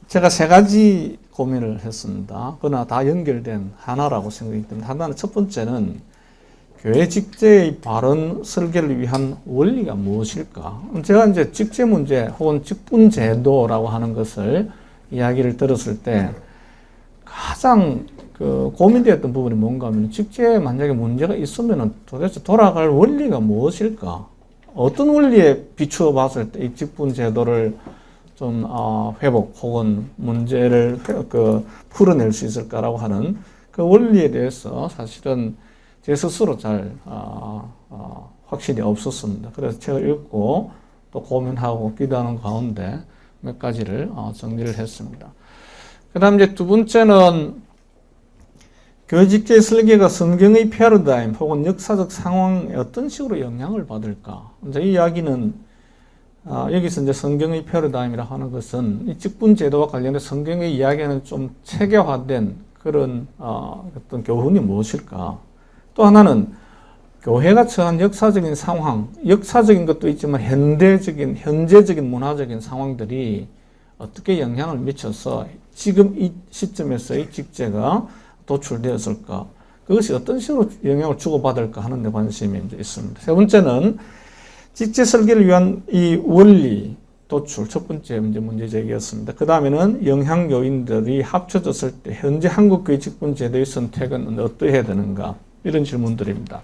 제가 세 가지 고민을 했습니다. 그러나 다 연결된 하나라고 생각이 듭니다. 하나는 첫 번째는 교회 직제의 바른 설계를 위한 원리가 무엇일까? 제가 이제 직제 문제 혹은 직분 제도라고 하는 것을 이야기를 들었을 때 가장 고민되었던 부분이 뭔가 하면 직제에 만약에 문제가 있으면 도대체 돌아갈 원리가 무엇일까? 어떤 원리에 비추어 봤을 때 이 직분 제도를 좀 회복 혹은 문제를 풀어낼 수 있을까라고 하는 그 원리에 대해서 사실은 제 스스로 잘 확신이 없었습니다. 그래서 책을 읽고 또 고민하고 기도하는 가운데 몇 가지를 정리를 했습니다. 그 다음 이제 두 번째는 교회 직제 설계가 성경의 패러다임 혹은 역사적 상황에 어떤 식으로 영향을 받을까? 이제 이 이야기는 여기서 이제 성경의 패러다임이라고 하는 것은 이 직분 제도와 관련해 성경의 이야기는 좀 체계화된 그런 어떤 교훈이 무엇일까? 또 하나는 교회가 처한 역사적인 상황, 역사적인 것도 있지만 현재적인 문화적인 상황들이 어떻게 영향을 미쳐서 지금 이 시점에서의 직제가 도출되었을까? 그것이 어떤 식으로 영향을 주고받을까 하는 데 관심이 이제 있습니다. 세 번째는 직제 설계를 위한 이 원리 도출, 첫 번째 문제 제기였습니다. 그 다음에는 영향 요인들이 합쳐졌을 때 현재 한국교회 직분 제도의 선택은 어떠해야 되는가? 이런 질문들입니다.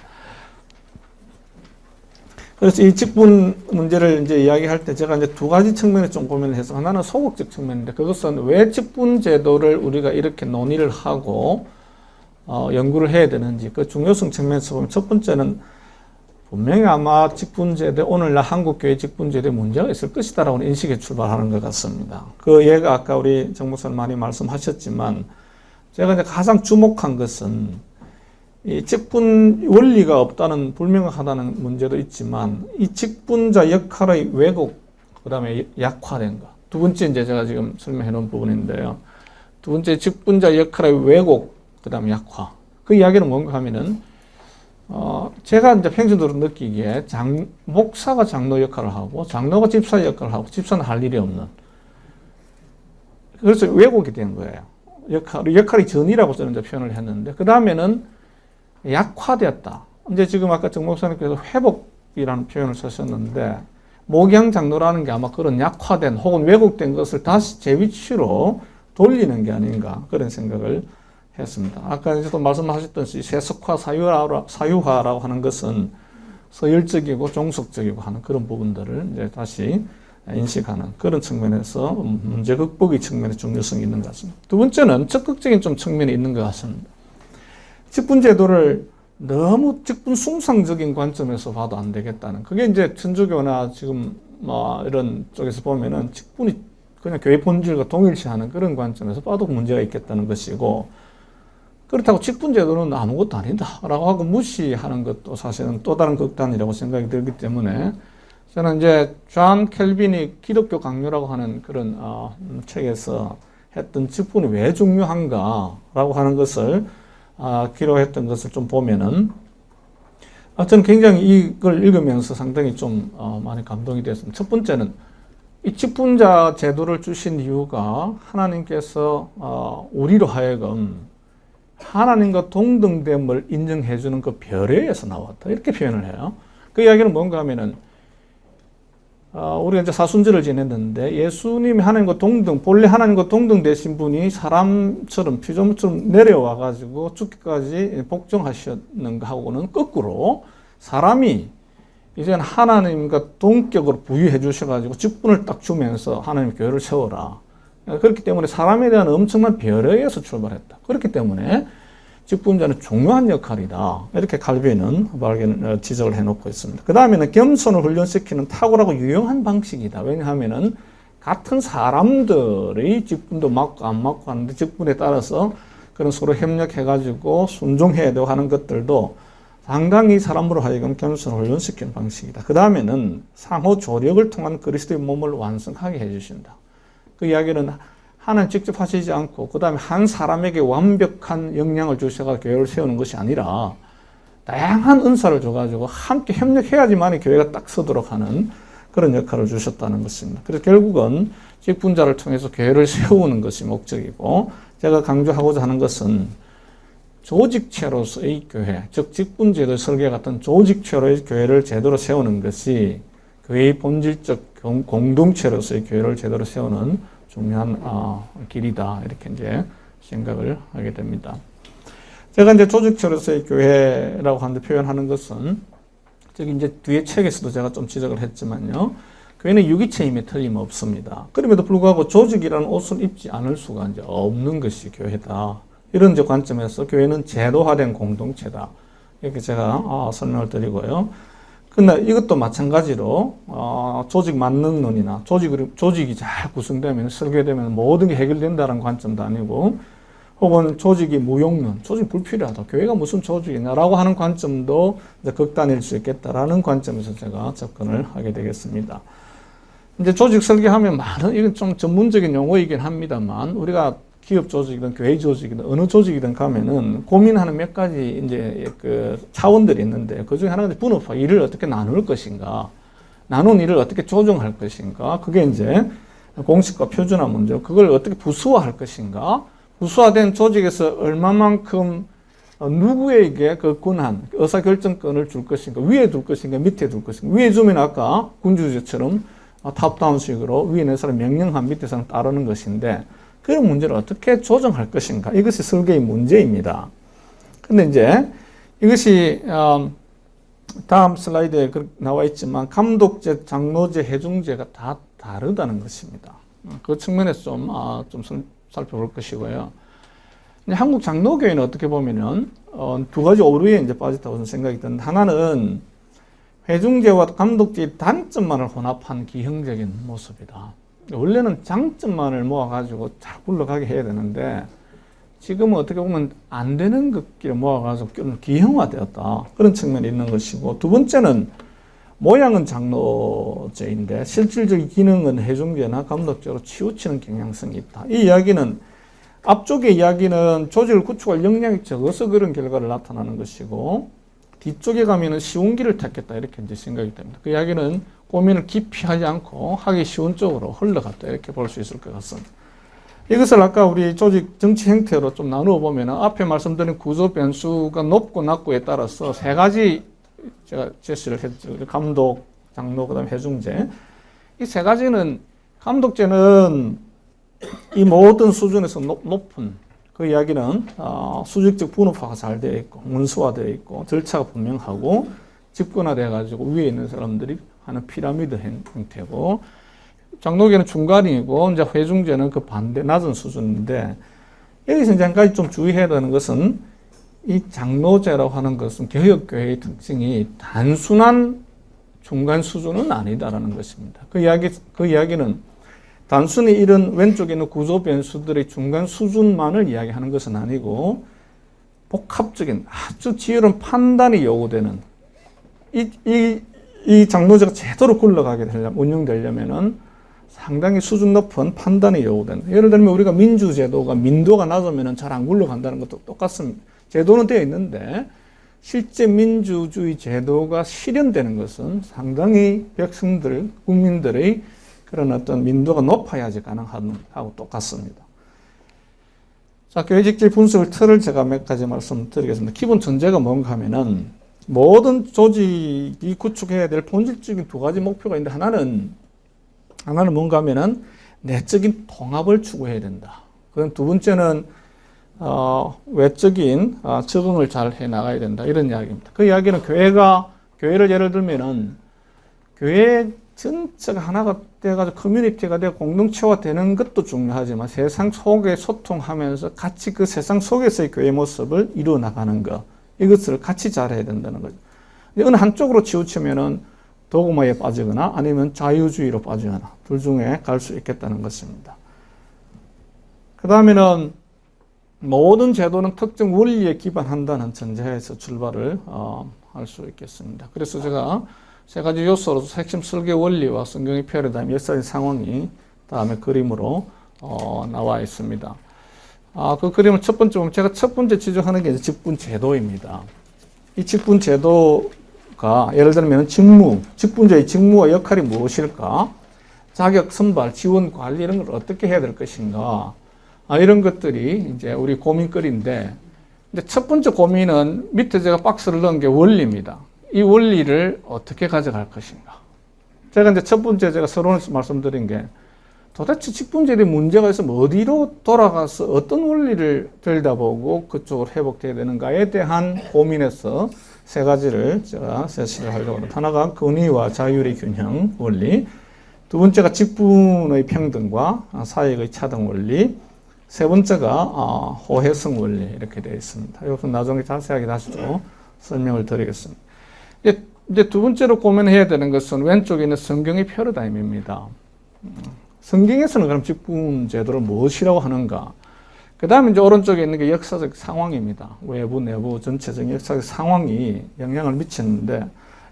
그래서 이 직분 문제를 이제 이야기할 때 제가 이제 두 가지 측면에 좀 고민을 해서 하나는 소극적 측면인데 그것은 왜 직분 제도를 우리가 이렇게 논의를 하고 연구를 해야 되는지 그 중요성 측면에서 보면 첫 번째는 분명히 아마 직분제도 오늘날 한국교회 직분제도에 문제가 있을 것이다라고 인식에 출발하는 것 같습니다. 그 예가 아까 우리 정 목사님 많이 말씀하셨지만 제가 이제 가장 주목한 것은 이 직분 원리가 없다는 불명확하다는 문제도 있지만 이 직분자 역할의 왜곡 그다음에 약화된 것. 두 번째 이제 제가 지금 설명해 놓은 부분인데요. 두 번째 직분자 역할의 왜곡 그다음에 약화. 그 이야기는 뭔가 하면은 제가 이제 평소적으로 느끼기에 목사가 장로 역할을 하고 장로가 집사 역할을 하고 집사는 할 일이 없는. 그래서 왜곡이 된 거예요. 역할이 전이라고 저는 이제 표현을 했는데 그 다음에는 약화되었다. 이제 지금 아까 정 목사님께서 회복이라는 표현을 쓰셨는데 목양 장로라는 게 아마 그런 약화된 혹은 왜곡된 것을 다시 제 위치로 돌리는 게 아닌가 그런 생각을 했습니다. 아까 이제 또 말씀하셨듯이 세속화, 사유화라고 하는 것은 서열적이고 종속적이고 하는 그런 부분들을 이제 다시 인식하는 그런 측면에서 문제 극복의 측면에 중요성이 있는 것 같습니다. 두 번째는 적극적인 좀 측면이 있는 것 같습니다. 직분제도를 너무 직분 숭상적인 관점에서 봐도 안 되겠다는 그게 이제 천주교나 지금 이런 쪽에서 보면은 직분이 그냥 교회 본질과 동일시하는 그런 관점에서 봐도 문제가 있겠다는 것이고 그렇다고 직분제도는 아무것도 아니다라고 하고 무시하는 것도 사실은 또 다른 극단이라고 생각이 들기 때문에 저는 이제 존 켈빈이 기독교 강요라고 하는 그런 책에서 했던 직분이 왜 중요한가라고 하는 것을 기록했던 것을 좀 보면은 저는 굉장히 이걸 읽으면서 상당히 좀 많이 감동이 됐습니다. 첫 번째는 이 직분자 제도를 주신 이유가 하나님께서 우리로 하여금 하나님과 동등됨을 인정해주는 그 별에서 나왔다. 이렇게 표현을 해요. 그 이야기는 뭔가 하면은, 우리가 이제 사순절을 지냈는데 예수님이 하나님과 동등, 본래 하나님과 동등 되신 분이 사람처럼, 피조물처럼 내려와가지고 죽기까지 복종하셨는 거하고는 거꾸로 사람이 이제는 하나님과 동격으로 부유해 주셔가지고 직분을 딱 주면서 하나님 교회를 세워라. 그렇기 때문에 사람에 대한 엄청난 배려에서 출발했다. 그렇기 때문에 직분자는 중요한 역할이다. 이렇게 칼빈은 지적을 해놓고 있습니다. 그 다음에는 겸손을 훈련시키는 탁월하고 유용한 방식이다. 왜냐하면은 같은 사람들의 직분도 맞고 안 맞고 하는데 직분에 따라서 그런 서로 협력해가지고 순종해야 되고 하는 것들도 상당히 사람으로 하여금 겸손을 훈련시키는 방식이다. 그 다음에는 상호 조력을 통한 그리스도의 몸을 완성하게 해주신다. 그 이야기는 하나님 직접 하시지 않고 그 다음에 한 사람에게 완벽한 역량을 주셔서 교회를 세우는 것이 아니라 다양한 은사를 줘가지고 함께 협력해야지만 교회가 딱 서도록 하는 그런 역할을 주셨다는 것입니다. 그래서 결국은 직분자를 통해서 교회를 세우는 것이 목적이고, 제가 강조하고자 하는 것은 조직체로서의 교회, 즉 직분제도 설계 같은 조직체로의 교회를 제대로 세우는 것이 교회의 본질적 공동체로서의 교회를 제대로 세우는 중요한 길이다, 이렇게 이제 생각을 하게 됩니다. 제가 이제 조직체로서의 교회라고 하는데 표현하는 것은, 저기 이제 뒤에 책에서도 제가 좀 지적을 했지만요, 교회는 유기체임에 틀림없습니다. 그럼에도 불구하고 조직이라는 옷을 입지 않을 수가 이제 없는 것이 교회다. 이런 이제 관점에서 교회는 제도화된 공동체다, 이렇게 제가 설명을 드리고요. 근데 이것도 마찬가지로 조직 만능론이나 조직이 잘 구성되면, 설계되면 모든 게 해결된다는 관점도 아니고, 혹은 조직이 무용론, 조직 불필요하다, 교회가 무슨 조직이냐라고 하는 관점도 이제 극단일 수 있겠다라는 관점에서 제가 접근을 하게 되겠습니다. 이제 조직 설계하면 이건 좀 전문적인 용어이긴 합니다만, 우리가 기업 조직이든 교회 조직이든 어느 조직이든 가면은 고민하는 몇 가지 이제 그 차원들이 있는데, 그 중에 하나가 분업화, 일을 어떻게 나눌 것인가, 나눈 일을 어떻게 조정할 것인가, 그게 이제 공식과 표준화 문제, 그걸 어떻게 부수화할 것인가, 부수화된 조직에서 얼마만큼 누구에게 그 권한, 의사결정권을 줄 것인가, 위에 둘 것인가, 밑에 둘 것인가. 위에 주면 아까 군주제처럼 탑다운식으로 위에 있는 사람 명령한, 밑에 사람 따르는 것인데, 그런 문제를 어떻게 조정할 것인가, 이것이 설계의 문제입니다. 근데 이제 이것이 다음 슬라이드에 나와 있지만 감독제, 장로제, 해중제가 다 다르다는 것입니다. 그 측면에서 좀 살펴볼 것이고요. 한국 장로교회는 어떻게 보면은 두 가지 오류에 이제 빠졌다고 생각이 드는데, 하나는 회중제와 감독제의 단점만을 혼합한 기형적인 모습이다. 원래는 장점만을 모아가지고 잘 굴러가게 해야 되는데, 지금은 어떻게 보면 안 되는 것끼리 모아가지고 기형화되었다, 그런 측면이 있는 것이고, 두 번째는 모양은 장로제인데 실질적인 기능은 해중제나 감독제로 치우치는 경향성이 있다. 이 이야기는, 앞쪽의 이야기는 조직을 구축할 역량이 적어서 그런 결과를 나타나는 것이고, 뒤쪽에 가면은 쉬운 길을 택했다, 이렇게 이제 생각이 됩니다. 그 이야기는 고민을 깊이 하지 않고 하기 쉬운 쪽으로 흘러갔다, 이렇게 볼 수 있을 것 같습니다. 이것을 아까 우리 조직 정치 형태로 좀 나누어 보면, 앞에 말씀드린 구조 변수가 높고 낮고에 따라서 세 가지 제가 제시를 했죠. 감독, 장로, 그 다음에 해중제. 이 세 가지는, 감독제는 이 모든 수준에서 높은, 그 이야기는 수직적 분업화가 잘 되어 있고 문서화되어 있고 절차가 분명하고 집권화되어 가지고 위에 있는 사람들이 하는 피라미드 형태고, 장로계는 중간이고, 이제 회중제는 그 반대 낮은 수준인데, 여기서 이제 한 가지 좀 주의해야 되는 것은, 이 장로제라고 하는 것은 개혁교회의 특징이 단순한 중간 수준은 아니다라는 것입니다. 그 이야기는 단순히 이런 왼쪽에 있는 구조 변수들의 중간 수준만을 이야기하는 것은 아니고, 복합적인 아주 지혜로운 판단이 요구되는, 이 장로제가 제대로 굴러가게 되려면, 운영되려면은 상당히 수준 높은 판단이 요구된다. 예를 들면 우리가 민주제도가 민도가 낮으면 잘 안 굴러간다는 것도 똑같습니다. 제도는 되어 있는데 실제 민주주의 제도가 실현되는 것은 상당히 백성들, 국민들의 그런 어떤 민도가 높아야지 가능하고 똑같습니다. 자, 교회직질 분석의 틀을 제가 몇 가지 말씀드리겠습니다. 기본 전제가 뭔가 하면은, 모든 조직이 구축해야 될 본질적인 두 가지 목표가 있는데, 하나는 뭔가 하면은 내적인 통합을 추구해야 된다. 그럼 두 번째는 외적인 적응을 잘 해 나가야 된다, 이런 이야기입니다. 그 이야기는 교회를 예를 들면은 교회 전체가 하나가 돼가지고 커뮤니티가 되고 공동체화 되는 것도 중요하지만, 세상 속에 소통하면서 같이 그 세상 속에서의 교회 모습을 이루어 나가는 것, 이것을 같이 잘해야 된다는 거죠. 어느 한쪽으로 치우치면은 도구마에 빠지거나 아니면 자유주의로 빠지거나 둘 중에 갈 수 있겠다는 것입니다. 그 다음에는 모든 제도는 특정 원리에 기반한다는 전제에서 출발을 할 수 있겠습니다. 그래서 제가 세 가지 요소로 핵심 설계 원리와 성경의 패러다임, 역사의 상황이 다음에 그림으로 나와 있습니다. 그 그림을 첫 번째 보면, 제가 첫 번째 지적하는 게 직분 제도입니다. 이 직분 제도 직무가 예를 들면 직무, 직분자의 직무와 역할이 무엇일까? 자격 선발, 지원 관리 이런 걸 어떻게 해야 될 것인가? 이런 것들이 이제 우리 고민거리인데, 근데 첫 번째 고민은 밑에 제가 박스를 넣은 게 원리입니다. 이 원리를 어떻게 가져갈 것인가? 제가 이제 첫 번째 제가 서론에서 말씀드린 게 도대체 직분제들이 문제가 있으면 어디로 돌아가서 어떤 원리를 들여다보고 그쪽으로 회복돼야 되는가에 대한 고민에서 세 가지를 제가 제시를 하려고 합니다. 하나가 권위와 자율의 균형 원리, 두 번째가 직분의 평등과 사익의 차등 원리, 세 번째가 호혜성 원리 이렇게 되어 있습니다. 이것은 나중에 자세하게 다시 또 설명을 드리겠습니다. 이제 두 번째로 고민해야 되는 것은 왼쪽에 있는 성경의 패러다임입니다. 성경에서는 그럼 직분 제도를 무엇이라고 하는가? 그 다음에 이제 오른쪽에 있는 게 역사적 상황입니다. 외부, 내부, 전체적인 역사적 상황이 영향을 미치는데,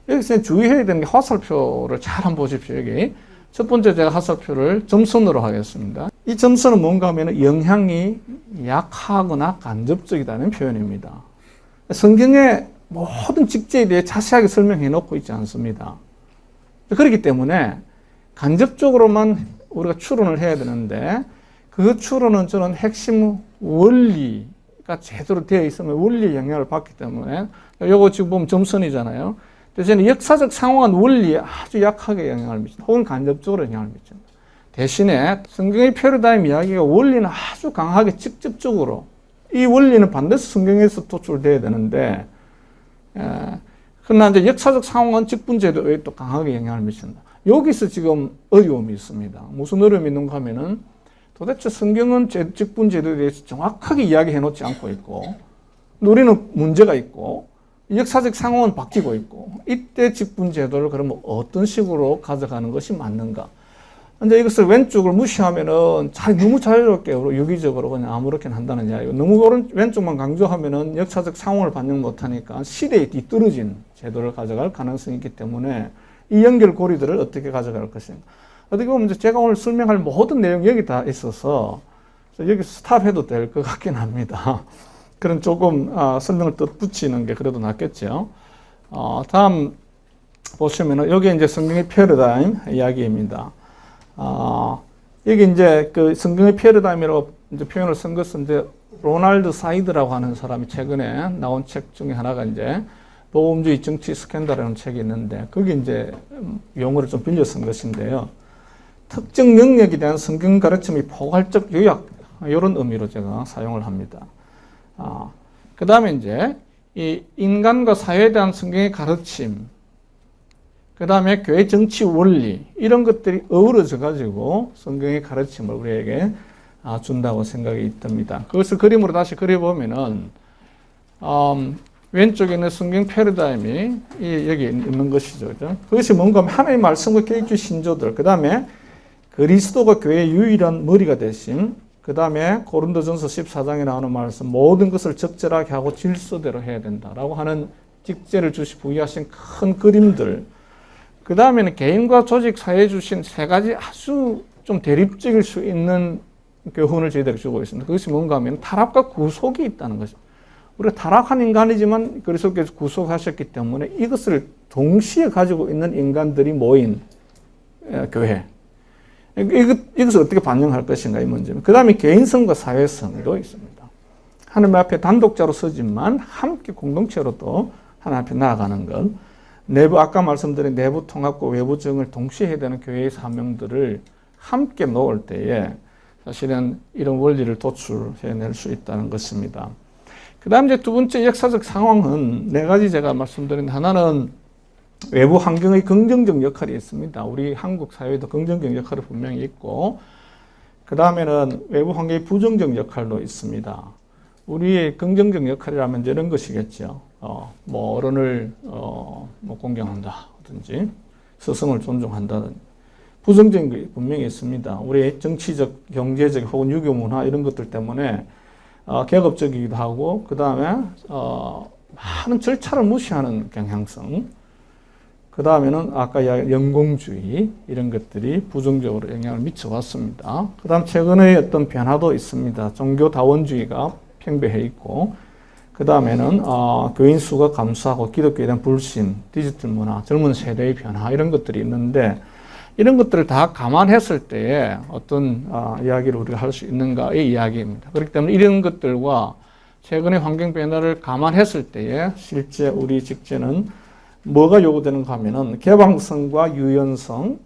여기서 주의해야 되는 게 화살표를 잘 한번 보십시오. 여기. 첫 번째 제가 화살표를 점선으로 하겠습니다. 이 점선은 뭔가 하면 영향이 약하거나 간접적이라는 표현입니다. 성경의 모든 직제에 대해 자세하게 설명해 놓고 있지 않습니다. 그렇기 때문에 간접적으로만 우리가 추론을 해야 되는데, 그 추론은 저는 핵심 원리가 제대로 되어 있으면 원리의 영향을 받기 때문에, 요거 지금 보면 점선이잖아요. 대신에 역사적 상황은 원리에 아주 약하게 영향을 미친다. 혹은 간접적으로 영향을 미친다. 대신에 성경의 패러다임 이야기가 원리는 아주 강하게 직접적으로, 이 원리는 반드시 성경에서 도출돼야 되는데, 그러나 이제 역사적 상황은 직분제도에 또 강하게 영향을 미친다. 여기서 지금 어려움이 있습니다. 무슨 어려움이 있는가 하면은 도대체 성경은 직분제도에 대해서 정확하게 이야기해 놓지 않고 있고, 우리는 문제가 있고, 역사적 상황은 바뀌고 있고, 이때 직분제도를 그러면 어떤 식으로 가져가는 것이 맞는가? 이제 이것을 왼쪽을 무시하면은 너무 자유롭게 유기적으로 그냥 아무렇게나 한다는 이야기고, 너무 왼쪽만 강조하면은 역사적 상황을 반영 못하니까 시대에 뒤떨어진 제도를 가져갈 가능성이 있기 때문에 이 연결고리들을 어떻게 가져갈 것인가. 어떻게 보면 제가 오늘 설명할 모든 내용이 여기 다 있어서 여기 스탑해도 될 것 같긴 합니다. 그런 조금 설명을 또 붙이는 게 그래도 낫겠죠. 다음 보시면은 여기 이제 성경의 패러다임 이야기입니다. 여기 이제 그 성경의 패러다임이라고 이제 표현을 쓴 것은 이제 로날드 사이드라고 하는 사람이 최근에 나온 책 중에 하나가 이제 보험주의 정치 스캔들이라는 책이 있는데, 거기 이제 용어를 좀 빌려 쓴 것인데요. 특정 영역에 대한 성경 가르침의 포괄적 요약, 이런 의미로 제가 사용을 합니다. 그 다음에 이제 이 인간과 사회에 대한 성경의 가르침, 그 다음에 교회 정치 원리, 이런 것들이 어우러져 가지고 성경의 가르침을 우리에게 준다고 생각이 듭니다. 그것을 그림으로 다시 그려보면은 왼쪽에 있는 성경 패러다임이 여기 있는 것이죠. 그죠? 그것이 뭔가 하면 하나님의 말씀과 계획주의 신조들, 그 다음에 그리스도가 교회의 유일한 머리가 되심, 그 다음에 고린도전서 14장에 나오는 말씀, 모든 것을 적절하게 하고 질서대로 해야 된다라고 하는 직제를 부여하신 큰 그림들, 그 다음에는 개인과 조직, 사회에 주신 세 가지 아주 좀 대립적일 수 있는 교훈을 저희들이 주고 있습니다. 그것이 뭔가 하면 타락과 구속이 있다는 것입니다. 우리가 타락한 인간이지만 그리스도께서 구속하셨기 때문에 이것을 동시에 가지고 있는 인간들이 모인 교회. 이것을 어떻게 반영할 것인가 이 문제입니다. 그 다음에 개인성과 사회성도 있습니다. 하나님 앞에 단독자로 서지만 함께 공동체로 또 하나님 앞에 나아가는 것. 내부, 아까 말씀드린 내부 통합과 외부 정을 동시에 해야 되는 교회의 사명들을 함께 놓을 때에 사실은 이런 원리를 도출해낼 수 있다는 것입니다. 그 다음 이제 두 번째 역사적 상황은 네 가지 제가 말씀드린, 하나는 외부 환경의 긍정적 역할이 있습니다. 우리 한국 사회도 긍정적 역할이 분명히 있고, 그 다음에는 외부 환경의 부정적 역할도 있습니다. 우리의 긍정적 역할이라면 이런 것이겠죠. 뭐 어른을 뭐 공경한다든지 스승을 존중한다든지. 부정적인 게 분명히 있습니다. 우리의 정치적, 경제적 혹은 유교 문화 이런 것들 때문에 계급적이기도 하고, 그 다음에 많은 절차를 무시하는 경향성, 그 다음에는 아까 이야기한 연공주의 이런 것들이 부정적으로 영향을 미쳐왔습니다. 그 다음 최근에 어떤 변화도 있습니다. 종교다원주의가 팽배해 있고, 그 다음에는 교인 수가 감소하고 기독교에 대한 불신, 디지털 문화, 젊은 세대의 변화 이런 것들이 있는데 이런 것들을 다 감안했을 때에 어떤 이야기를 우리가 할 수 있는가의 이야기입니다. 그렇기 때문에 이런 것들과 최근의 환경 변화를 감안했을 때에 실제 우리 직제는 뭐가 요구되는가 하면은 개방성과 유연성,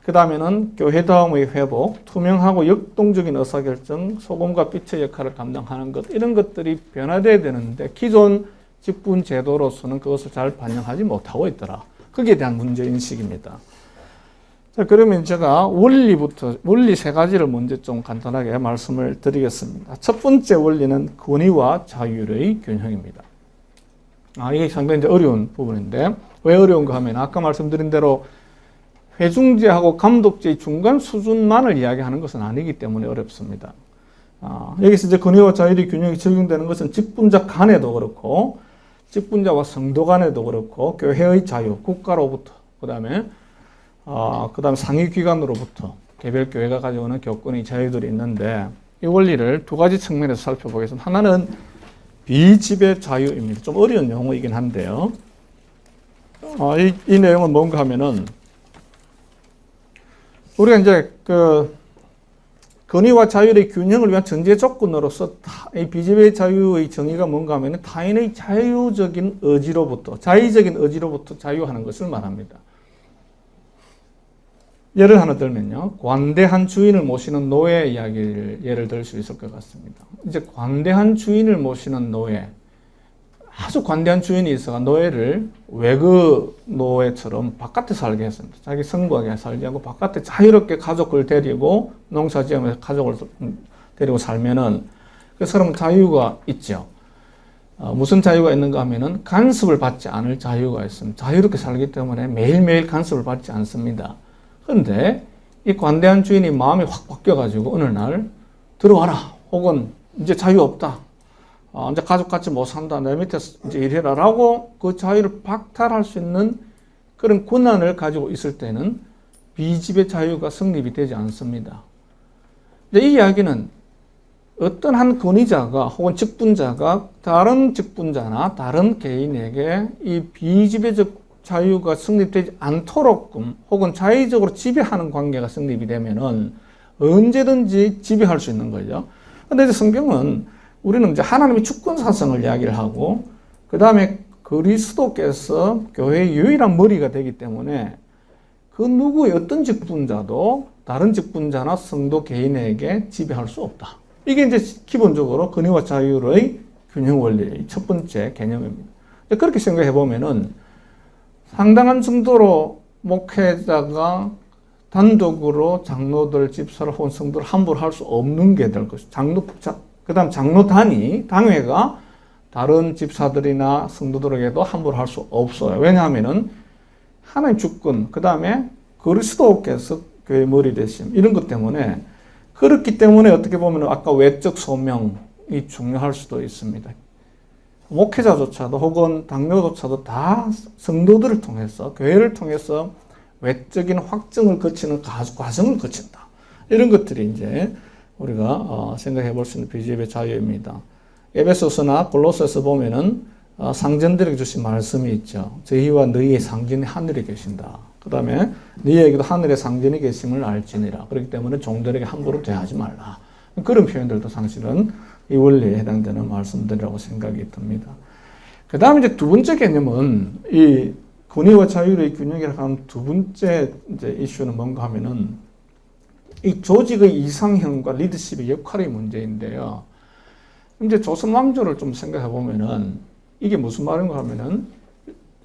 그 다음에는 교회다움의 회복, 투명하고 역동적인 의사결정, 소금과 빛의 역할을 감당하는 것, 이런 것들이 변화되어야 되는데 기존 직분 제도로서는 그것을 잘 반영하지 못하고 있더라. 거기에 대한 문제인식입니다. 자, 그러면 제가 원리 세 가지를 먼저 좀 간단하게 말씀을 드리겠습니다. 첫 번째 원리는 권위와 자율의 균형입니다. 이게 상당히 이제 어려운 부분인데, 왜 어려운가 하면 아까 말씀드린 대로 회중제하고 감독제의 중간 수준만을 이야기하는 것은 아니기 때문에 어렵습니다. 여기서 이제 권위와 자율의 균형이 적용되는 것은 직분자 간에도 그렇고, 직분자와 성도 간에도 그렇고, 교회의 자유, 국가로부터, 그 다음에 상위기관으로부터 개별 교회가 가져오는 교권의 자유들이 있는데, 이 원리를 두 가지 측면에서 살펴보겠습니다. 하나는 비지배 자유입니다. 좀 어려운 용어이긴 한데요. 이 내용은 뭔가 하면은, 우리가 이제 권위와 자율의 균형을 위한 전제 조건으로서 이 비지배 자유의 정의가 뭔가 하면은 타인의 자유적인 의지로부터, 자의적인 의지로부터 자유하는 것을 말합니다. 예를 하나 들면요. 관대한 주인을 모시는 노예 이야기를 예를 들 수 있을 것 같습니다. 이제 관대한 주인을 모시는 노예, 아주 관대한 주인이 있어가 노예를 외그 노예처럼 바깥에 살게 했습니다. 자기 성곽에 살지 않고 바깥에 자유롭게 가족을 데리고 농사지으면서 가족을 데리고 살면은 그 사람은 자유가 있죠. 무슨 자유가 있는가 하면은 간섭을 받지 않을 자유가 있습니다. 자유롭게 살기 때문에 매일매일 간섭을 받지 않습니다. 그런데 이 관대한 주인이 마음이 확 바뀌어가지고 어느 날 들어와라, 혹은 이제 자유 없다, 이제 가족같이 못 산다, 내 밑에서 이제 일해라 라고 그 자유를 박탈할 수 있는 그런 권한을 가지고 있을 때는 비지배 자유가 성립이 되지 않습니다. 이 이야기는 어떤 한 권위자가 혹은 직분자가 다른 직분자나 다른 개인에게 이 비지배적 자유가 성립되지 않도록끔 혹은 자의적으로 지배하는 관계가 성립이 되면은 언제든지 지배할 수 있는 거죠. 근데 이제 성경은 우리는 이제 하나님의 주권 사성을 이야기를 하고, 그 다음에 그리스도께서 교회의 유일한 머리가 되기 때문에 그 누구의 어떤 직분자도 다른 직분자나 성도 개인에게 지배할 수 없다. 이게 이제 기본적으로 권위와 자율의 균형 원리의 첫 번째 개념입니다. 그렇게 생각해 보면은 상당한 정도로 목회자가 단독으로 장로들, 집사를 혹은 성도를 함부로 할 수 없는 게 될 것이죠. 그 다음 장로단이, 당회가 다른 집사들이나 성도들에게도 함부로 할 수 없어요. 왜냐하면은 하나님 주권, 그 다음에 그리스도께서 교회의 머리 되심, 이런 것 때문에, 그렇기 때문에 어떻게 보면 아까 외적 소명이 중요할 수도 있습니다. 목회자조차도 혹은 당뇨조차도 다 성도들을 통해서, 교회를 통해서 외적인 확증을 거치는 과정을 거친다. 이런 것들이 이제 우리가 생각해 볼 수 있는 비지배 자유입니다. 에베소서나 골로새서 보면은 상전들에게 주신 말씀이 있죠. 저희와 너희의 상전이 하늘에 계신다. 그 다음에 너희에게도 하늘에 상전이 계심을 알지니라. 그렇기 때문에 종들에게 함부로 대하지 말라. 그런 표현들도 사실은 이 원리에 해당되는 말씀들이라고 생각이 듭니다. 그 다음에 이제 두 번째 개념은 이 권위와 자율의 균형이라고 하는 두 번째 이제 이슈는 뭔가 하면은 이 조직의 이상형과 리더십의 역할의 문제인데요. 이제 조선 왕조를 좀 생각해 보면은 이게 무슨 말인가 하면은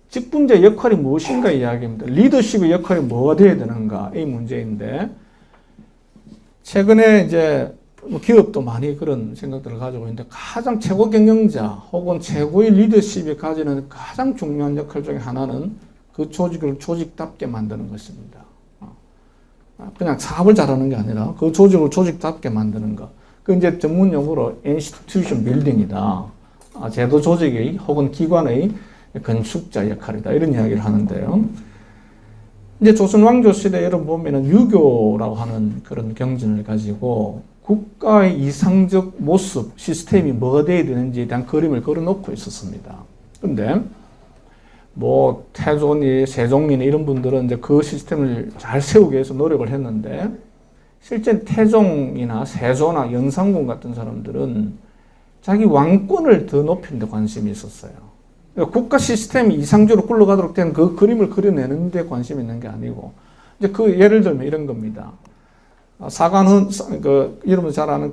직분자의 역할이 무엇인가 이야기입니다. 리더십의 역할이 뭐가 되어야 되는가 이 문제인데, 최근에 이제 기업도 많이 그런 생각들을 가지고 있는데 가장 최고 경영자 혹은 최고의 리더십이 가지는 가장 중요한 역할 중에 하나는 그 조직을 조직답게 만드는 것입니다. 그냥 사업을 잘하는 게 아니라 그 조직을 조직답게 만드는 것. 그 이제 전문 용어로 institution building이다. 제도 조직의 혹은 기관의 건축자 역할이다. 이런 이야기를 하는데요. 이제 조선 왕조 시대 여러분 보면은 유교라고 하는 그런 경전을 가지고 국가의 이상적 모습, 시스템이 뭐가 되어야 되는지에 대한 그림을 그려놓고 있었습니다. 근데 뭐 태조니 세종이니 이런 분들은 이제 그 시스템을 잘 세우기 위해서 노력을 했는데, 실제 태종이나 세조나 연산군 같은 사람들은 자기 왕권을 더 높이는 데 관심이 있었어요. 그러니까 국가 시스템이 이상적으로 굴러가도록 된 그 그림을 그려내는 데 관심이 있는 게 아니고, 이제 그 예를 들면 이런 겁니다. 사관원, 여러분 잘 아는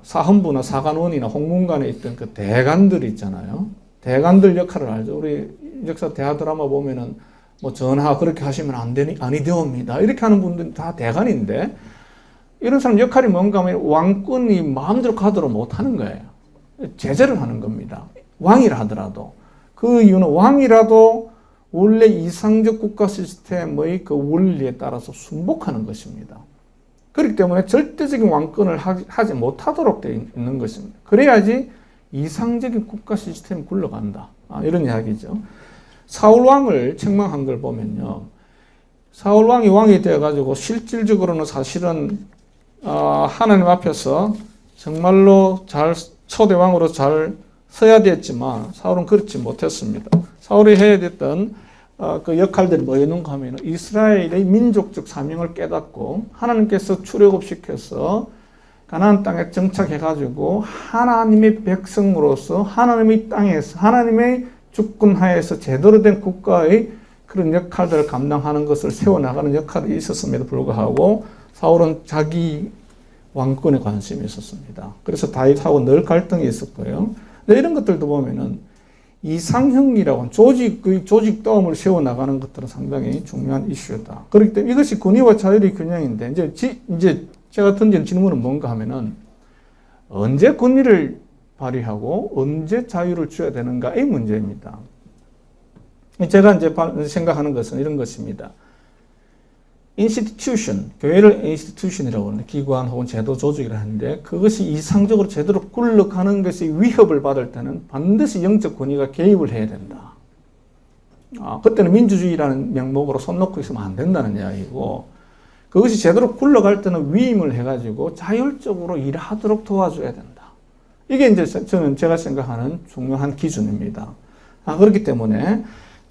사헌부나 사관원이나 홍문관에 있던 그 대관들 있잖아요. 대관들 역할을 알죠. 우리 역사 대하 드라마 보면은 뭐 전하 그렇게 하시면 아니되옵니다. 이렇게 하는 분들은 다 대관인데, 이런 사람 역할이 뭔가 하면 왕권이 마음대로 가도록 못하는 거예요. 제재를 하는 겁니다. 왕이라 하더라도. 그 이유는 왕이라도 원래 이상적 국가 시스템의 그 원리에 따라서 순복하는 것입니다. 그렇기 때문에 절대적인 왕권을 하지 못하도록 되어 있는 것입니다. 그래야지 이상적인 국가 시스템이 굴러간다. 이런 이야기죠. 사울왕을 책망한 걸 보면요. 사울왕이 왕이 되어가지고 실질적으로는 사실은 하나님 앞에서 정말로 잘 초대왕으로 잘 서야 됐지만 사울은 그렇지 못했습니다. 사울이 해야 됐던 그 역할들이 뭐였는가 하면 이스라엘의 민족적 사명을 깨닫고 하나님께서 출애굽시켜서 가나안 땅에 정착해가지고 하나님의 백성으로서 하나님의 땅에서 하나님의 주권하에서 제대로 된 국가의 그런 역할들을 감당하는 것을 세워나가는 역할이 있었음에도 불구하고 사울은 자기 왕권에 관심이 있었습니다. 그래서 다윗하고 늘 갈등이 있었고요. 이런 것들도 보면은 이상형이라고 하는 조직다움을 세워나가는 것들은 상당히 중요한 이슈다. 그렇기 때문에 이것이 권위와 자율의 균형인데, 이제 제가 던진 질문은 뭔가 하면은 언제 권위를 발휘하고 언제 자유를 줘야 되는가의 문제입니다. 제가 이제 생각하는 것은 이런 것입니다. institution, 교회를 institution이라고 하는 기관 혹은 제도 조직이라 하는데, 그것이 이상적으로 제대로 굴러가는 것이 위협을 받을 때는 반드시 영적 권위가 개입을 해야 된다. 그때는 민주주의라는 명목으로 손 놓고 있으면 안 된다는 이야기고, 그것이 제대로 굴러갈 때는 위임을 해가지고 자율적으로 일하도록 도와줘야 된다. 이게 이제 제가 생각하는 중요한 기준입니다. 그렇기 때문에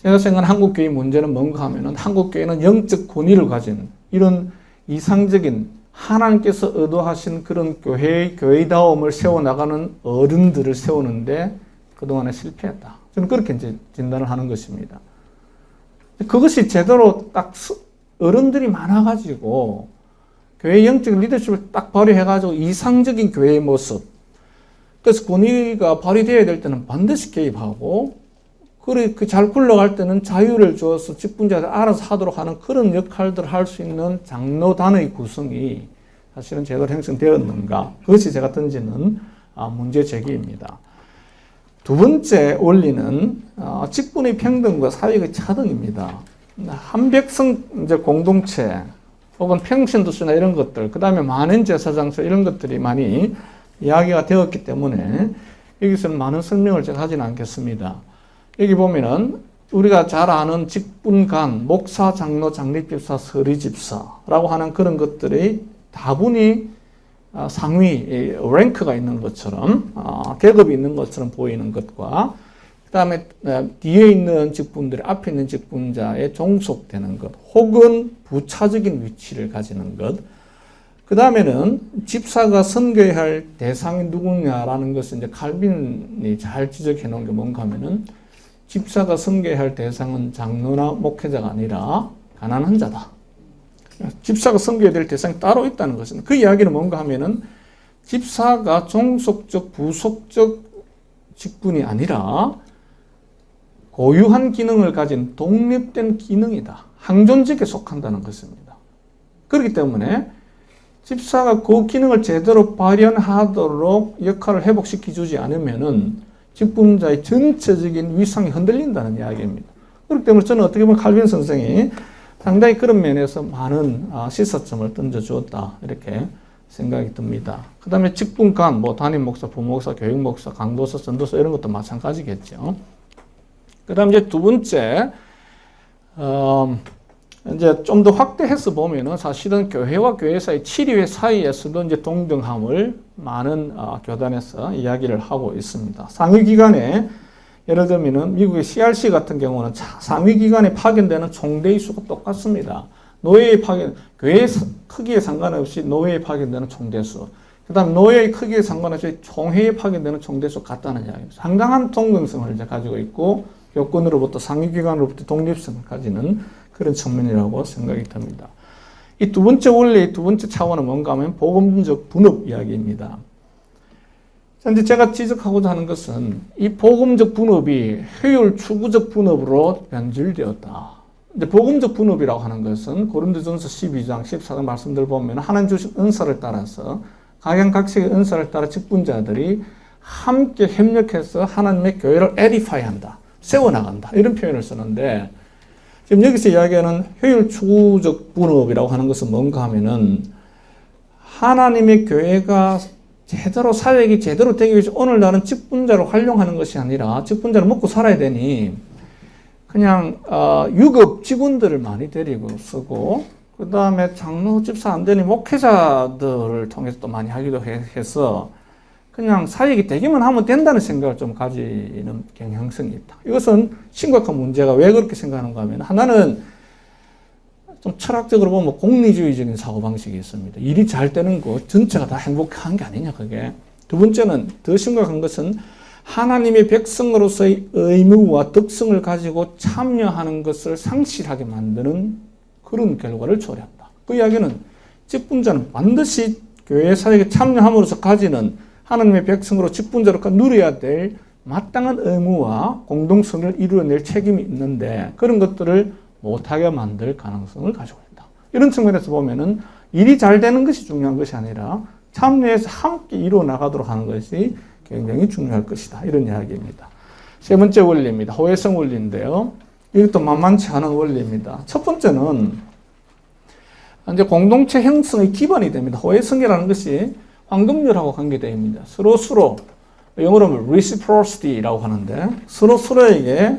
제가 생각하는 한국교회 문제는 뭔가 하면은, 한국교회는 영적 권위를 가진 이런 이상적인 하나님께서 의도하신 그런 교회다움을 세워나가는 어른들을 세우는데 그동안에 실패했다. 저는 그렇게 이제 진단을 하는 것입니다. 그것이 제대로 딱 어른들이 많아가지고 교회 영적 리더십을 딱 발휘해가지고 이상적인 교회의 모습, 그래서 권위가 발휘되어야 될 때는 반드시 개입하고, 그 잘 굴러갈 때는 자유를 주어서 직분자들 알아서 하도록 하는 그런 역할들을 할 수 있는 장로단의 구성이 사실은 제대로 형성되었는가? 그것이 제가 던지는 문제 제기입니다. 두 번째 원리는 직분의 평등과 사회의 차등입니다. 한 백성 이제 공동체 혹은 평신도시나 이런 것들, 그 다음에 만인제사장소 이런 것들이 많이 이야기가 되었기 때문에 여기서는 많은 설명을 제가 하지는 않겠습니다. 여기 보면은 우리가 잘 아는 직분간, 목사, 장로, 장립집사, 서리집사라고 하는 그런 것들이 다분히 상위 랭크가 있는 것처럼, 계급이 있는 것처럼 보이는 것과, 그 다음에 뒤에 있는 직분들이 앞에 있는 직분자에 종속되는 것, 혹은 부차적인 위치를 가지는 것, 그 다음에는 집사가 선교해야 할 대상이 누구냐라는 것을 이제 칼빈이 잘 지적해 놓은 게 뭔가 하면은, 집사가 섬겨야 할 대상은 장로나 목회자가 아니라 가난한 자다. 집사가 섬겨야 될 대상이 따로 있다는 것은, 그 이야기는 뭔가 하면은 집사가 종속적, 부속적 직분이 아니라 고유한 기능을 가진 독립된 기능이다. 항존직에 속한다는 것입니다. 그렇기 때문에 집사가 그 기능을 제대로 발현하도록 역할을 회복시켜 주지 않으면은 직분자의 전체적인 위상이 흔들린다는 이야기입니다. 그렇기 때문에 저는 어떻게 보면 칼빈 선생이 상당히 그런 면에서 많은 시사점을 던져주었다, 이렇게 생각이 듭니다. 그 다음에 직분간, 뭐 담임 목사, 부목사, 교육목사, 강도사, 전도사 이런 것도 마찬가지겠죠. 그 다음 이제 두 번째, 이제 좀 더 확대해서 보면은 사실은 교회와 교회 사이, 치리회 사이에서도 이제 동등함을 많은 교단에서 이야기를 하고 있습니다. 상위기관에 예를 들면은 미국의 CRC 같은 경우는 상위기관에 파견되는 총대의 수가 똑같습니다. 노예에 교회의 크기에 상관없이 노예에 파견되는 총대수. 그 다음 노예의 크기에 상관없이 총회에 파견되는 총대수 같다는 이야기입니다. 상당한 동등성을 이제 가지고 있고 교권으로부터 상위기관으로부터 독립성을 가지는 그런 측면이라고 생각이 듭니다. 이 두 번째 원리의 두 번째 차원은 뭔가 하면 복음적 분업 이야기입니다. 현재 제가 지적하고자 하는 것은 이 복음적 분업이 효율 추구적 분업으로 변질되었다. 이제 복음적 분업이라고 하는 것은 고린도전서 12장, 14장 말씀들 보면 하나님 주신 은사를 따라서 각양각색의 은사를 따라 직분자들이 함께 협력해서 하나님의 교회를 에디파이한다, 세워나간다 이런 표현을 쓰는데 지금 여기서 이야기하는 효율 추구적 분업이라고 하는 것은 뭔가 하면은 하나님의 교회가 제대로 사역이 제대로 되기 위해서 오늘날은 직분자로 활용하는 것이 아니라 직분자로 먹고 살아야 되니 그냥 유급 직원들을 많이 데리고 쓰고 그 다음에 장로 집사 안 되니 목회자들을 통해서 또 많이 하기도 해서 그냥 사역이 되기만 하면 된다는 생각을 좀 가지는 경향성이 있다. 이것은 심각한 문제가 왜 그렇게 생각하는가 하면 하나는 좀 철학적으로 보면 공리주의적인 사고방식이 있습니다. 일이 잘 되는 것 전체가 다 행복한 게 아니냐 그게. 두 번째는 더 심각한 것은 하나님의 백성으로서의 의무와 덕성을 가지고 참여하는 것을 상실하게 만드는 그런 결과를 초래한다. 그 이야기는 직분자는 반드시 교회 사역에 참여함으로써 가지는 하나님의 백성으로 직분자로 누려야 될 마땅한 의무와 공동성을 이루어낼 책임이 있는데 그런 것들을 못하게 만들 가능성을 가지고 있다. 이런 측면에서 보면은 일이 잘 되는 것이 중요한 것이 아니라 참여해서 함께 이루어 나가도록 하는 것이 굉장히 중요할 것이다. 이런 이야기입니다. 세 번째 원리입니다. 호혜성 원리인데요. 이것도 만만치 않은 원리입니다. 첫 번째는 이제 공동체 형성의 기반이 됩니다. 호혜성이라는 것이 황금률하고 관계됩니다. 서로 영어로 하면 reciprocity라고 하는데 서로에게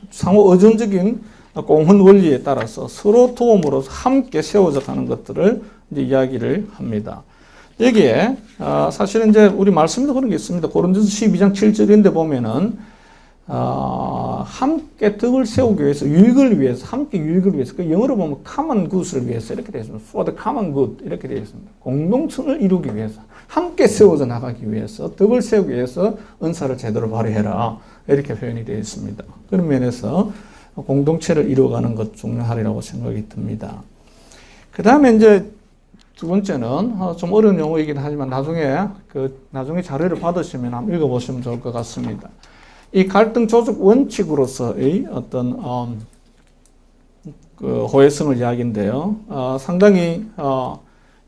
상호 의존적인 공헌 원리에 따라서 서로 도움으로서 함께 세워져 가는 것들을 이제 이야기를 합니다. 여기에 사실은 이제 우리 말씀에도 그런 게 있습니다. 고린도전서 12장 7절인데 보면은 함께 덕을 세우기 위해서 유익을 위해서 함께 유익을 위해서 그 영어로 보면 common good을 위해서 이렇게 되어 있습니다. For the common good 이렇게 되어 있습니다. 공동성을 이루기 위해서 함께 세워져 나가기 위해서 덕을 세우기 위해서 은사를 제대로 발휘해라 이렇게 표현이 되어 있습니다. 그런 면에서 공동체를 이루어가는 것 중요하리라고 생각이 듭니다. 그 다음에 이제 두 번째는 좀 어려운 용어이긴 하지만 나중에 자료를 받으시면 한번 읽어보시면 좋을 것 같습니다. 이 갈등 조직 원칙으로서의 어떤 그 호혜성을 이야기인데요. 상당히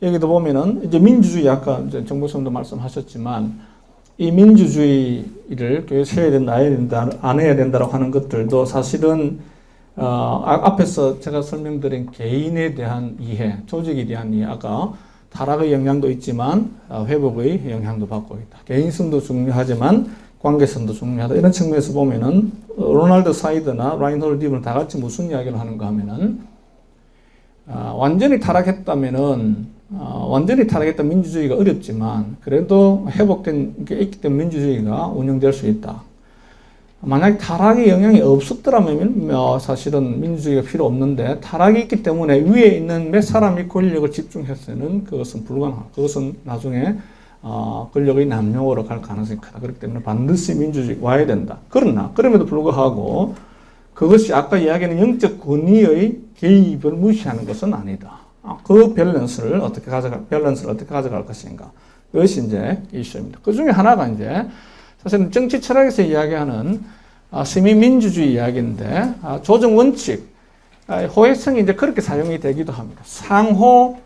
여기도 보면은 이제 민주주의 아까 이제 정보선도 말씀하셨지만 이 민주주의를 교회 세워야 된다, 안 해야 된다라고 하는 것들도 사실은 앞에서 제가 설명드린 개인에 대한 이해, 조직에 대한 이해, 아까 타락의 영향도 있지만 회복의 영향도 받고 있다. 개인성도 중요하지만 관계성도 중요하다. 이런 측면에서 보면은 로널드 사이드나 라인홀드 딥은 다 같이 무슨 이야기를 하는가 하면은 완전히 타락했다면은 완전히 타락했던 민주주의가 어렵지만 그래도 회복된 게 있기 때문에 민주주의가 운영될 수 있다. 만약 타락의 영향이 없었더라면 사실은 민주주의가 필요 없는데 타락이 있기 때문에 위에 있는 몇 사람이 권력을 집중했으면 그것은 불가능하다. 그것은 나중에 권력의 남용으로 갈 가능성이 크다. 그렇기 때문에 반드시 민주주의 와야 된다. 그러나 그럼에도 불구하고 그것이 아까 이야기하는 영적 권위의 개입을 무시하는 것은 아니다. 그 밸런스를 어떻게 가져갈 것인가. 그것이 이제 이슈입니다. 그 중에 하나가 이제 사실은 정치 철학에서 이야기하는 시민민주주의 이야기인데 조정 원칙, 호혜성이 이제 그렇게 사용이 되기도 합니다. 상호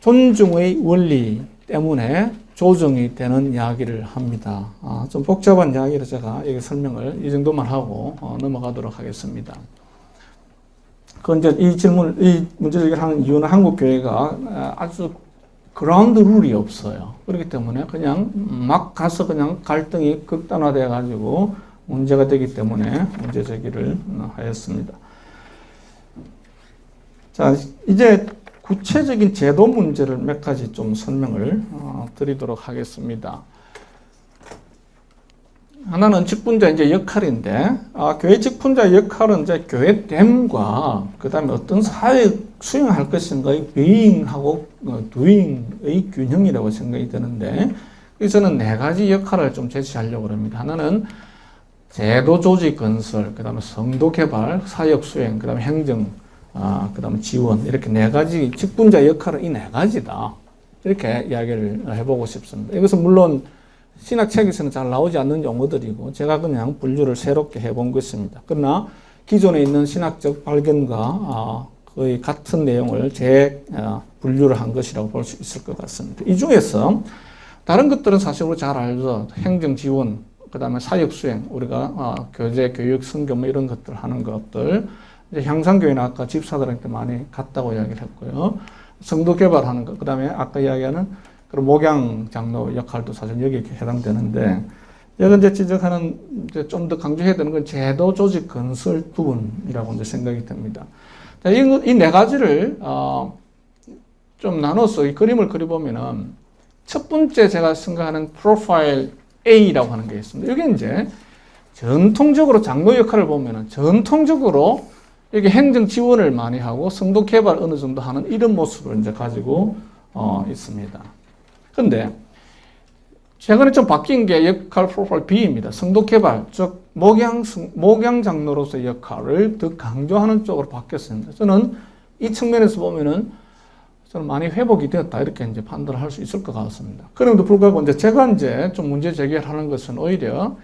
존중의 원리 때문에 조정이 되는 이야기를 합니다. 좀 복잡한 이야기를 제가 여기 설명을 이 정도만 하고 넘어가도록 하겠습니다. 그런데 이 문제를 하는 이유는 한국 교회가 아주 그라운드 룰이 없어요. 그렇기 때문에 그냥 막 가서 그냥 갈등이 극단화되어 가지고 문제가 되기 때문에 문제 제기를 하였습니다. 자, 이제 구체적인 제도 문제를 몇 가지 좀 설명을 드리도록 하겠습니다. 하나는 직분자 이제 역할인데, 교회 직분자 역할은 이제 교회됨과 그 다음에 어떤 사회 수행할 것인가의 being하고 doing의 균형이라고 생각이 드는데, 여기서는 네 가지 역할을 좀 제시하려고 합니다. 하나는 제도 조직 건설, 그 다음에 성도 개발, 사역 수행, 그 다음에 행정, 그 다음에 지원, 이렇게 네 가지 직분자 역할은 이 네 가지다. 이렇게 이야기를 해보고 싶습니다. 이것은 물론 신학책에서는 잘 나오지 않는 용어들이고 제가 그냥 분류를 새롭게 해본 것입니다. 그러나 기존에 있는 신학적 발견과 거의 같은 내용을 분류를 한 것이라고 볼 수 있을 것 같습니다. 이 중에서 다른 것들은 사실 우리 잘 알죠. 행정 지원, 그 다음에 사역 수행, 우리가 교제, 교육, 선교 뭐 이런 것들 하는 것들, 이제 향상교회는 아까 집사들한테 많이 갔다고 이야기를 했고요. 성도 개발하는 것, 그 다음에 아까 이야기하는 그런 목양 장로 역할도 사실 여기에 해당되는데, 여기 이제 지적하는, 이제 좀 더 강조해야 되는 건 제도 조직 건설 부분이라고 이제 생각이 듭니다. 자, 이 네 가지를, 좀 나눠서 이 그림을 그려보면은, 첫 번째 제가 생각하는 프로파일 A라고 하는 게 있습니다. 이게 이제 전통적으로 장로 역할을 보면은 전통적으로 이게 행정 지원을 많이 하고 성도 개발 어느 정도 하는 이런 모습을 이제 가지고 있습니다. 근데 최근에 좀 바뀐 게 역할 프로파일 B입니다. 성도 개발, 즉 목양 장로로서의 역할을 더 강조하는 쪽으로 바뀌었습니다. 저는 이 측면에서 보면은 저는 많이 회복이 되었다 이렇게 이제 판단을 할 수 있을 것 같습니다. 그럼에도 불구하고 이제 제가 이제 좀 문제 제기를 하는 것은 오히려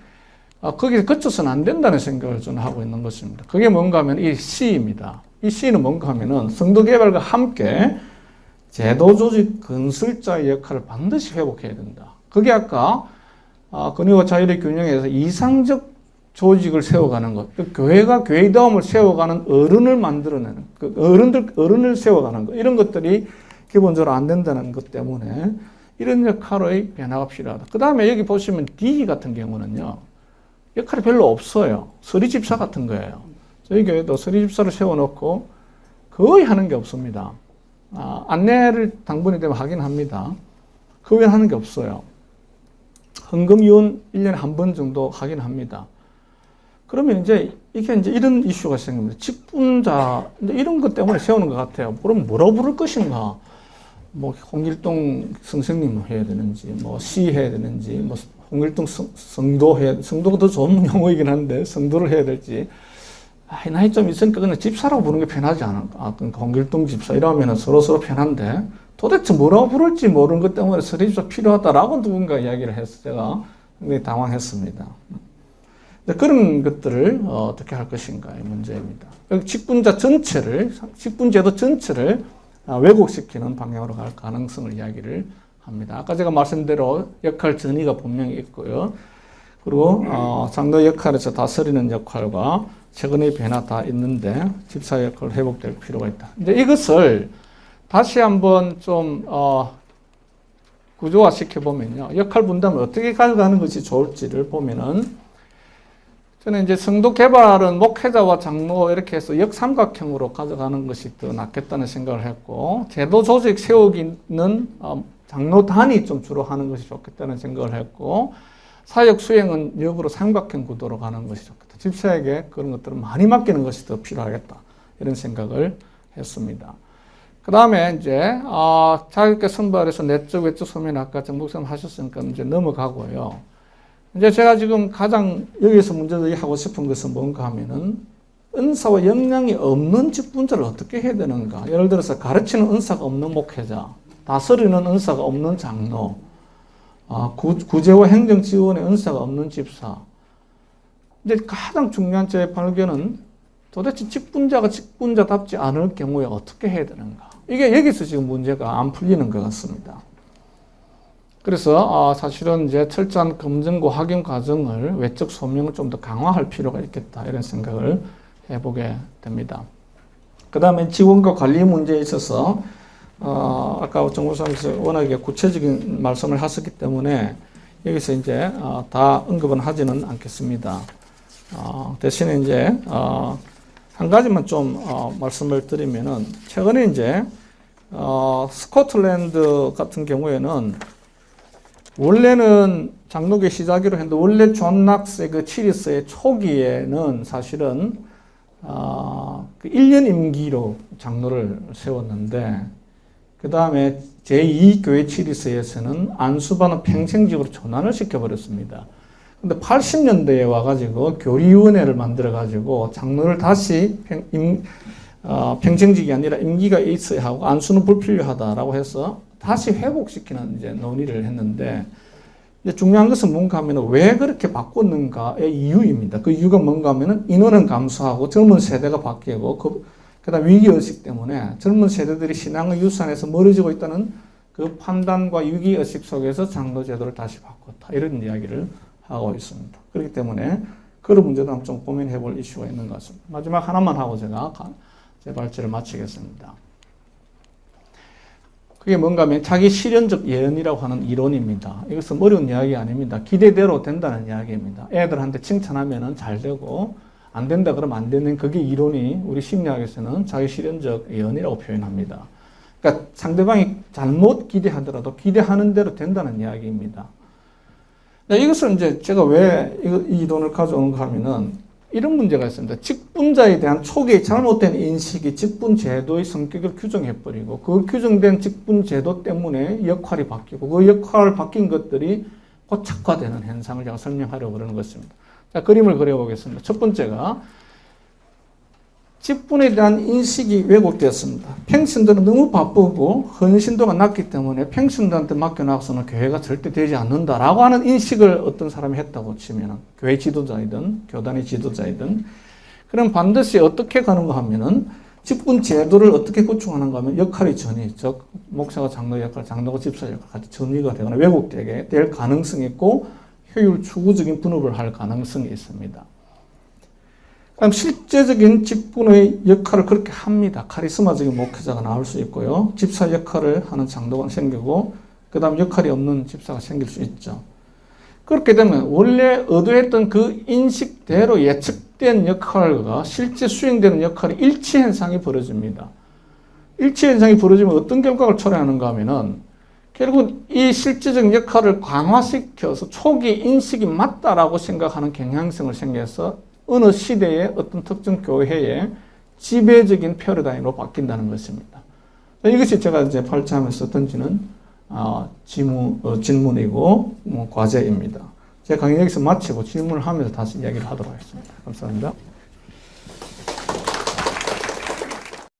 거기서 그쳐서는 안 된다는 생각을 저는 하고 있는 것입니다. 그게 뭔가 하면 이 C입니다. 이 C는 뭔가 하면은 성도 개발과 함께 제도 조직 건설자의 역할을 반드시 회복해야 된다. 그게 아까 권위와 자유의 균형에서 이상적 조직을 세워가는 것, 그 교회가 교회다움을 세워가는 어른을 만들어내는, 그 어른을 세워가는 것, 이런 것들이 기본적으로 안 된다는 것 때문에 이런 역할의 변화가 필요하다. 그 다음에 여기 보시면 D 같은 경우는요, 역할이 별로 없어요. 서리집사 같은 거예요. 저희 교회도 서리집사를 세워놓고 거의 하는 게 없습니다. 안내를 당번이 되면 하긴 합니다. 그 외에는 하는 게 없어요. 헌금위원 1년에 한 번 정도 하긴 합니다. 그러면 이제 이게 이제 이런 이슈가 생깁니다. 직분자, 이런 것 때문에 세우는 것 같아요. 그럼 뭐라고 부를 것인가? 뭐, 홍길동 선생님 해야 되는지, 뭐, 시 해야 되는지, 뭐, 홍길동 성도가 더 좋은 용어이긴 한데, 성도를 해야 될지. 나이 좀 있으니까 그냥 집사라고 부르는 게 편하지 않을까? 그러니까 홍길동 집사 이러면 서로 편한데, 도대체 뭐라고 부를지 모르는 것 때문에 서리집사 필요하다라고 누군가 이야기를 해서 제가 굉장히 당황했습니다. 그런 것들을 어떻게 할 것인가의 문제입니다. 직분제도 전체를 왜곡시키는 방향으로 갈 가능성을 이야기를 합니다. 아까 제가 말씀대로 역할 전이가 분명히 있고요. 그리고 장로 역할에서 다스리는 역할과 최근의 변화 다 있는데 집사 역할 회복될 필요가 있다. 이제 이것을 다시 한번 좀 구조화 시켜보면요. 역할 분담을 어떻게 가져가는 것이 좋을지를 보면은 저는 이제 성도 개발은 목회자와 장로 이렇게 해서 역삼각형으로 가져가는 것이 더 낫겠다는 생각을 했고, 제도 조직 세우기는 장로단이 좀 주로 하는 것이 좋겠다는 생각을 했고, 사역 수행은 역으로 삼각형 구도로 가는 것이 좋겠다. 집사에게 그런 것들을 많이 맡기는 것이 더 필요하겠다. 이런 생각을 했습니다. 그 다음에 이제 자격계 선발에서 내적 외적 소면 아까 정 목사님 하셨으니까 이제 넘어가고요. 이제 제가 지금 가장 여기서 문제를 하고 싶은 것은 뭔가 하면은 은사와 역량이 없는 직분자를 어떻게 해야 되는가. 예를 들어서 가르치는 은사가 없는 목회자, 다스리는 은사가 없는 장로, 구제와 행정 지원의 은사가 없는 집사. 이제 가장 중요한 제 발견은 도대체 직분자가 직분자답지 않을 경우에 어떻게 해야 되는가. 이게 여기서 지금 문제가 안 풀리는 것 같습니다. 그래서 사실은 이제 철저한 검증과 확인 과정을 외적 소명을 좀 더 강화할 필요가 있겠다 이런 생각을 해보게 됩니다. 그 다음에 지원과 관리 문제에 있어서 아까 정 목사님께서 워낙에 구체적인 말씀을 하셨기 때문에 여기서 이제 다 언급은 하지는 않겠습니다. 대신에 이제 한 가지만 좀 말씀을 드리면은 최근에 이제 스코틀랜드 같은 경우에는 원래는 장로교 시작으로 했는데 원래 존 낙스의 그 치리스의 초기에는 사실은 그 1년 임기로 장로를 세웠는데 그 다음에 제2교회 치리스에서는 안수반은 평생직으로 전환을 시켜버렸습니다. 근데 80년대에 와가지고 교리위원회를 만들어가지고 장로를 다시 평생직이 아니라 임기가 있어야 하고 안수는 불필요하다라고 해서 다시 회복시키는 이제 논의를 했는데 이제 중요한 것은 뭔가 하면 왜 그렇게 바꿨는가의 이유입니다. 그 이유가 뭔가 하면 인원은 감소하고 젊은 세대가 바뀌고 그다음 위기의식 때문에 젊은 세대들이 신앙의 유산에서 멀어지고 있다는 그 판단과 위기의식 속에서 장로 제도를 다시 바꿨다. 이런 이야기를 하고 있습니다. 그렇기 때문에 그런 문제도 한번 좀 고민해 볼 이슈가 있는 것 같습니다. 마지막 하나만 하고 제가 제 발제를 마치겠습니다. 그게 뭔가 하면 자기 실현적 예언이라고 하는 이론입니다. 이것은 어려운 이야기 아닙니다. 기대대로 된다는 이야기입니다. 애들한테 칭찬하면 잘 되고 안 된다 그러면 안 되는 그게 이론이 우리 심리학에서는 자기 실현적 예언이라고 표현합니다. 그러니까 상대방이 잘못 기대하더라도 기대하는 대로 된다는 이야기입니다. 이것을 이제 제가 왜 이 이론을 가져오는가 하면은 이런 문제가 있습니다. 직분자에 대한 초기의 잘못된 인식이 직분 제도의 성격을 규정해버리고 그 규정된 직분 제도 때문에 역할이 바뀌고 그 역할 바뀐 것들이 고착화되는 현상을 제가 설명하려고 그러는 것입니다. 자, 그림을 그려보겠습니다. 첫 번째가 직분에 대한 인식이 왜곡되었습니다. 평신도는 너무 바쁘고 헌신도가 낮기 때문에 평신도한테 맡겨놔서는 교회가 절대 되지 않는다라고 하는 인식을 어떤 사람이 했다고 치면은 교회 지도자이든 교단의 지도자이든 그럼 반드시 어떻게 가는가 하면은 직분 제도를 어떻게 구축하는가 하면 역할이 전이 즉 목사가 장로 역할, 장로가 집사 역할 같이 전이가 되거나 왜곡되게 될 가능성이 있고 효율 추구적인 분업을 할 가능성이 있습니다. 그럼 실제적인 직분의 역할을 그렇게 합니다. 카리스마적인 목회자가 나올 수 있고요. 집사 역할을 하는 장로가 생기고 그 다음 역할이 없는 집사가 생길 수 있죠. 그렇게 되면 원래 의도했던 그 인식대로 예측된 역할과 실제 수행되는 역할이 일치 현상이 벌어집니다. 일치 현상이 벌어지면 어떤 결과를 초래하는가 하면은 결국 이 실제적 역할을 강화시켜서 초기 인식이 맞다라고 생각하는 경향성을 생겨서 어느 시대의 어떤 특정 교회의 지배적인 패러다임으로 바뀐다는 것입니다. 이것이 제가 이제 발제하면서 던지는 질문이고 과제입니다. 제가 강의 여기서 마치고 질문을 하면서 다시 이야기를 하도록 하겠습니다. 감사합니다.